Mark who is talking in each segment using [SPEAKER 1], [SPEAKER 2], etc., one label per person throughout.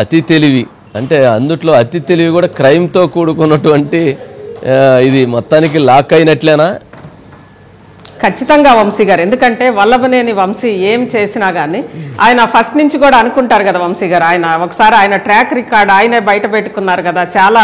[SPEAKER 1] అతి తెలివి అంటే అందుట్లో అతి తెలివి కూడా క్రైమ్తో కూడుకున్నటువంటి ఇది మొత్తానికి లాక్ అయినట్లేనా?
[SPEAKER 2] ఖచ్చితంగా వంశీ గారు, ఎందుకంటే వల్లభనేని వంశీ ఏం చేసినా గానీ ఆయన ఫస్ట్ నుంచి కూడా అనుకుంటారు కదా వంశీ గారు. ఆయన ఒకసారి ఆయన ట్రాక్ రికార్డ్ ఆయనే బయట పెట్టుకున్నారు కదా. చాలా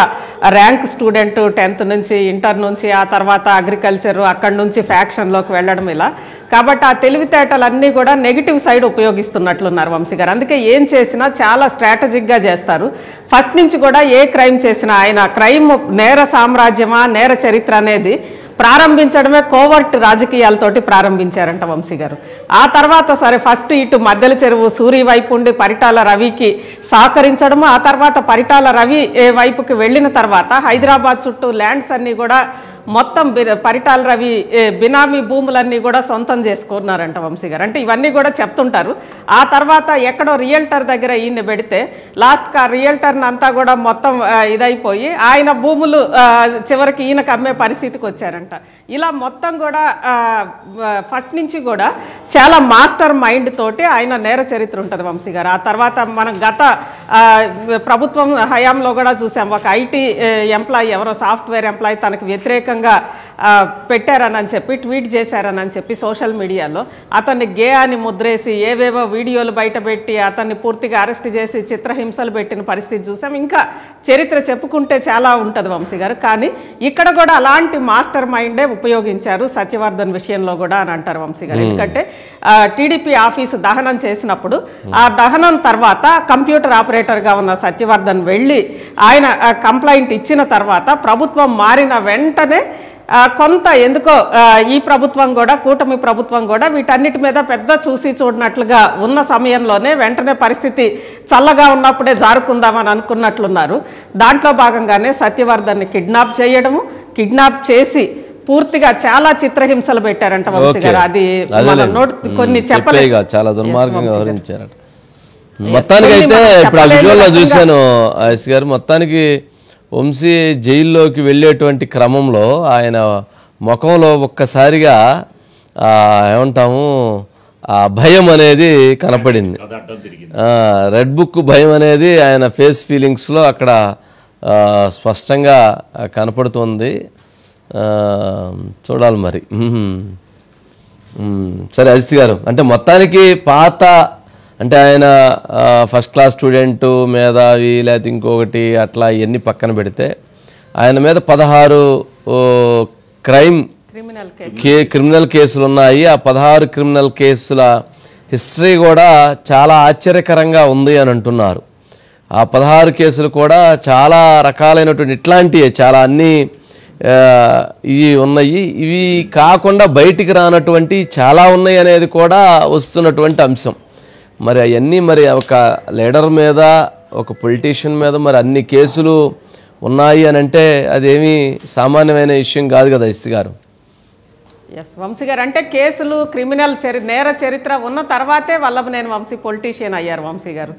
[SPEAKER 2] ర్యాంక్ స్టూడెంట్ 10th నుంచి ఇంటర్ నుంచి ఆ తర్వాత అగ్రికల్చర్ అక్కడి నుంచి ఫ్యాక్షన్లోకి వెళ్ళడం ఇలా. కాబట్టి ఆ తెలివితేటలన్నీ కూడా నెగిటివ్ సైడ్ ఉపయోగిస్తున్నట్లున్నారు వంశీ గారు. అందుకే ఏం చేసినా చాలా స్ట్రాటజిక్గా చేస్తారు. ఫస్ట్ నుంచి కూడా ఏ క్రైమ్ చేసినా ఆయన క్రైమ్ నేర సామ్రాజ్యమా నేర చరిత్ర అనేది ప్రారంభించడమే కోవర్ట్ రాజకీయాలతోటి ప్రారంభించారంట వంశీ గారు. ఆ తర్వాత సరే ఫస్ట్ ఇటు మద్దెల చెరువు సూరి వైపు ఉండి పరిటాల రవికి సహకరించడము, ఆ తర్వాత పరిటాల రవి వైపుకి వెళ్ళిన తర్వాత హైదరాబాద్ చుట్టూ ల్యాండ్స్ అన్ని కూడా మొత్తం పరిటాల రవి బినామీ భూములన్నీ కూడా సొంతం చేసుకున్నారంట వంశీ గారు. అంటే ఇవన్నీ కూడా చెప్తుంటారు. ఆ తర్వాత ఎక్కడో రియల్టర్ దగ్గర ఈయన పెడితే లాస్ట్కి ఆ రియల్టర్ని అంతా కూడా మొత్తం ఇదైపోయి ఆయన భూములు చివరికి ఈయనకు అమ్మే పరిస్థితికి వచ్చారంట. ఇలా మొత్తం కూడా ఫస్ట్ నుంచి కూడా చాలా మాస్టర్ మైండ్ తోటి ఆయన నేర చరిత్ర ఉంటుంది వంశీ గారు. ఆ తర్వాత మనం గత ప్రభుత్వం హయాంలో కూడా చూసాం. ఒక ఐటీ ఎంప్లాయీ ఎవరో సాఫ్ట్వేర్ ఎంప్లాయీ తనకు వ్యతిరేకంగా పెట్టారని చెప్పి ట్వీట్ చేశారని చెప్పి సోషల్ మీడియాలో అతన్ని గే అని ముద్రేసి ఏవేవో వీడియోలు బయట పెట్టి అతన్ని పూర్తిగా అరెస్ట్ చేసి చిత్రహింసలు పెట్టిన పరిస్థితి చూసాం. ఇంకా చరిత్ర చెప్పుకుంటే చాలా ఉంటుంది వంశీ గారు. కానీ ఇక్కడ కూడా అలాంటి మాస్టర్ మైండే ఉపయోగించారు సత్యవర్ధన్ విషయంలో కూడా అని అంటారు వంశీ గారు. ఎందుకంటే టీడీపీ ఆఫీసు దహనం చేసినప్పుడు ఆ దహనం తర్వాత కంప్యూటర్ ఆపరేటర్గా ఉన్న సత్యవర్ధన్ వెళ్ళి ఆయన కంప్లైంట్ ఇచ్చిన తర్వాత ప్రభుత్వం మారిన వెంటనే కొంత ఎందుకో ఈ ప్రభుత్వం కూడా కూటమి ప్రభుత్వం కూడా వీటన్నిటి మీద పెద్ద చూసి చూడనట్లుగా ఉన్న సమయంలోనే వెంటనే పరిస్థితి చల్లగా ఉన్నప్పుడే జారుకుందామని అనుకున్నట్లున్నారు. దాంట్లో భాగంగానే సత్యవర్ధన్ని కిడ్నాప్ చేయడము, కిడ్నాప్ చేసి పూర్తిగా చాలా చిత్రహింసలు పెట్టారంట వంశీ గారు. అది కొన్ని చెప్పలేదు,
[SPEAKER 1] చాలా దుర్మార్గంగా వ్యవహరించారట. మొత్తానికి అయితే ఇప్పుడు ఆ విజువల్లో చూశాను ఐస్ గారు. మొత్తానికి వంశీ జైల్లోకి వెళ్ళేటువంటి క్రమంలో ఆయన ముఖంలో ఒక్కసారిగా ఏమంటాము ఆ భయం అనేది కనపడింది. రెడ్ బుక్ భయం అనేది ఆయన ఫేస్ ఫీలింగ్స్లో అక్కడ స్పష్టంగా కనపడుతుంది. చూడాలి మరి. సరే అజిత్ గారు, అంటే మొత్తానికి పాత అంటే ఆయన ఫస్ట్ క్లాస్ స్టూడెంట్ మేధావి లేకపోతే ఇంకొకటి అట్లా ఇవన్నీ పక్కన పెడితే ఆయన మీద 16 క్రిమినల్ కేసులు ఉన్నాయి. ఆ 16 క్రిమినల్ కేసుల హిస్టరీ కూడా చాలా ఆశ్చర్యకరంగా ఉంది అని అంటున్నారు. ఆ 16 కేసులు కూడా చాలా రకాలైనటువంటి ఇట్లాంటివి చాలా అన్నీ ఇవి ఉన్నాయి. ఇవి కాకుండా బయటికి రానటువంటి చాలా ఉన్నాయి అనేది కూడా వస్తున్నటువంటి అంశం. మరి అవన్నీ మరి ఒక లీడర్ మీద ఒక పొలిటీషియన్ మీద మరి అన్ని కేసులు ఉన్నాయి అని అంటే అదేమీ సామాన్యమైన విషయం కాదు కదా ఇస్ గారు.
[SPEAKER 2] వంశీ గారు, అంటే కేసులు క్రిమినల్ నేర చరిత్ర ఉన్న తర్వాతే వల్లభనేని వంశీ పొలిటీషియన్ అయ్యారు వంశీ గారు.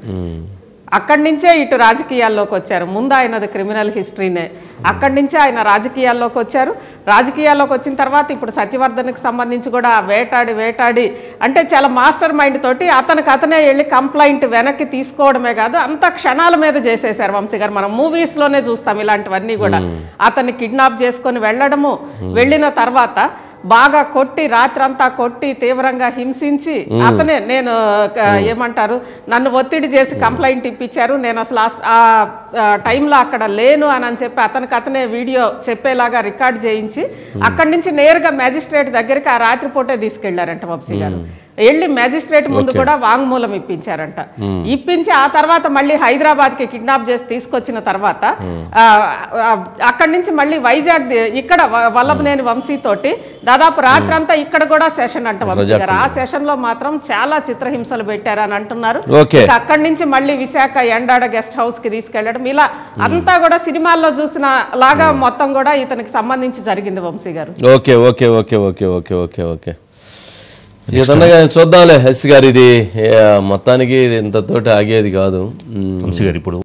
[SPEAKER 2] అక్కడి నుంచే ఇటు రాజకీయాల్లోకి వచ్చారు. ముందు ఆయనది క్రిమినల్ హిస్టరీనే. అక్కడి నుంచే ఆయన రాజకీయాల్లోకి వచ్చారు. రాజకీయాల్లోకి వచ్చిన తర్వాత ఇప్పుడు సత్యవర్ధన్కి సంబంధించి కూడా వేటాడి అంటే చాలా మాస్టర్ మైండ్ తోటి అతనే వెళ్ళి కంప్లైంట్ వెనక్కి తీసుకోవడమే కాదు అంత క్షణాల మీద చేసేశారు వంశీ గారు. మనం మూవీస్లోనే చూస్తాం ఇలాంటివన్నీ కూడా. అతన్ని కిడ్నాప్ చేసుకొని వెళ్ళడము, వెళ్ళిన తర్వాత బాగా కొట్టి రాత్రంతా కొట్టి తీవ్రంగా హింసించి అతనే నేను ఏమంటారు నన్ను ఒత్తిడి చేసి కంప్లైంట్ ఇప్పించారు, నేను అసలు ఆ టైంలో అక్కడ లేను అని చెప్పి అతనే వీడియో చెప్పేలాగా రికార్డ్ చేయించి అక్కడి నుంచి నేరుగా మ్యాజిస్ట్రేట్ దగ్గరికి ఆ రాత్రిపూటే తీసుకెళ్లారంట వంశీ గారు. వెళ్ళి మ్యాజిస్ట్రేట్ ముందు కూడా వాంగ్మూలం ఇప్పించారంట. ఇప్పించి ఆ తర్వాత మళ్ళీ హైదరాబాద్ కి కిడ్నాప్ చేసి తీసుకొచ్చిన తర్వాత అక్కడి నుంచి మళ్ళీ వైజాగ్ ఇక్కడ వల్లభనేని వంశీ తోటి దాదాపు రాత్రంతా ఇక్కడ కూడా సెషన్ అంట వంశీ గారు. ఆ సెషన్ లో మాత్రం చాలా చిత్రహింసలు పెట్టారని అంటున్నారు. అక్కడి నుంచి మళ్ళీ విశాఖ ఎండాడ గెస్ట్ హౌస్ కి తీసుకెళ్లడం ఇలా అంతా కూడా సినిమాల్లో చూసిన లాగా మొత్తం కూడా ఇతనికి సంబంధించి జరిగింది వంశీ గారు.
[SPEAKER 1] Okay okay okay okay okay okay okay చూద్దాంలే ఎస్ గారు. ఇది మొత్తానికి ఇంతతోటి ఆగేది కాదు వంశీ గారు. ఇప్పుడు